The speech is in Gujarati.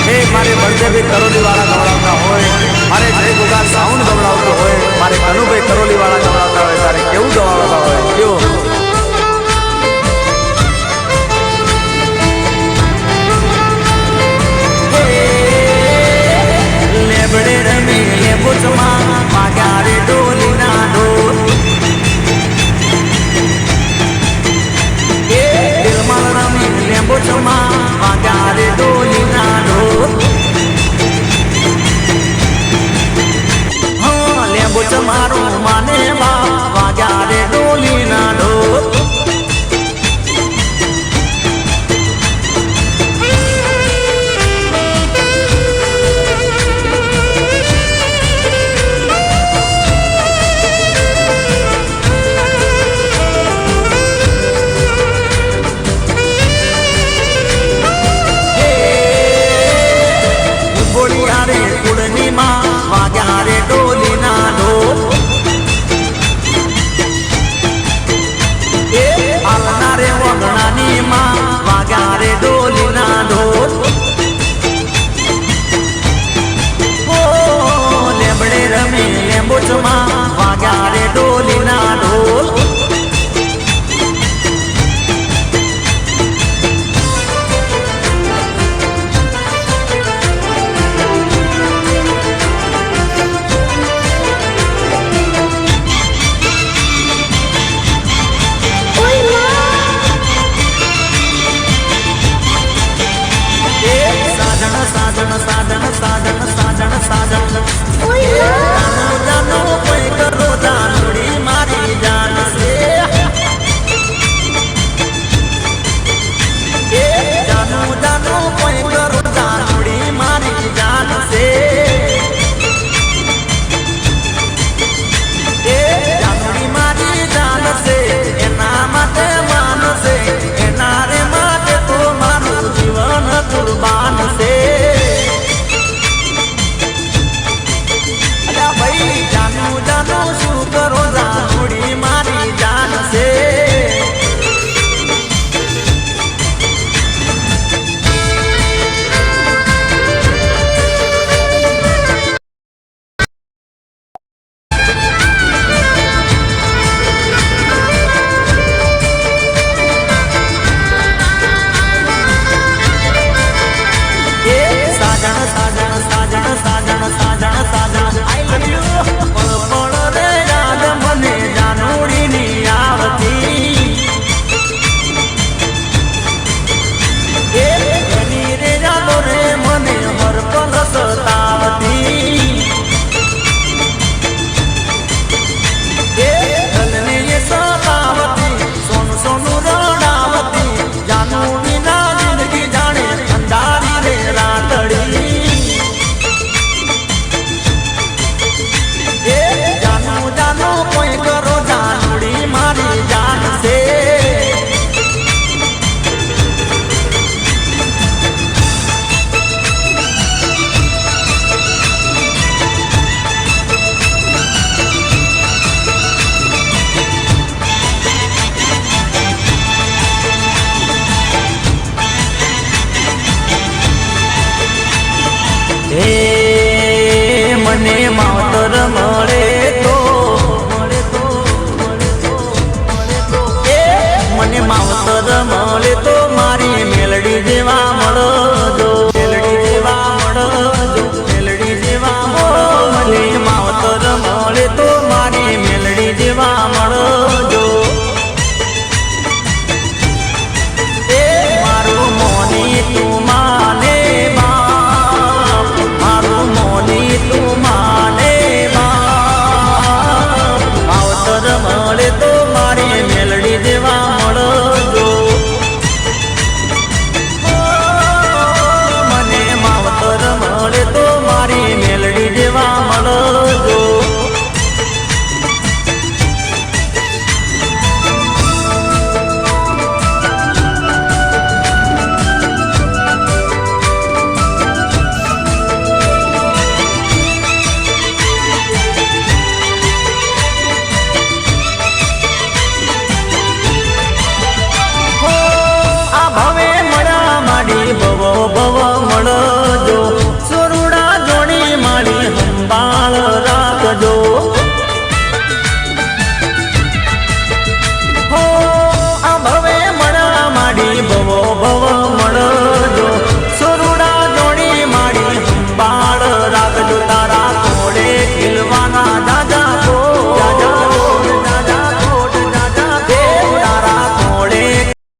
એ મારે બળદેવભાઈ કરોલી વાળા ગવડાવતા હોય, મારે જય ગુગા સાઉન્ડ ગવડાવતો હોય, મારે કનુભાઈ કરોલી વાળા ગવડાવતા હોય, તારે કેવું ગવડાવતા હોય કેવું? લેબડે રમી લેબુચમાં વાગ્યા રે ડોલીના ઢોલ, દિલમાં રમી લેબુચમાં વાગ્યા રે ડોલીના ઢોલ, હા લેબુચ મારું માને બાપ વાગ્યા રે ડોલીના ઢોલ. વાગ્યા રે ડોલીના ઢોલ, હાલના રે વગણાની માં વાગ્યા રે ડોલીના ઢોલ, લેબડે રમી લેંબુચમાં વાગ્યા રે ડોલીના ઢોલ. સાજણ સાજણ સાજણ સાજણ સાજણ સાજણ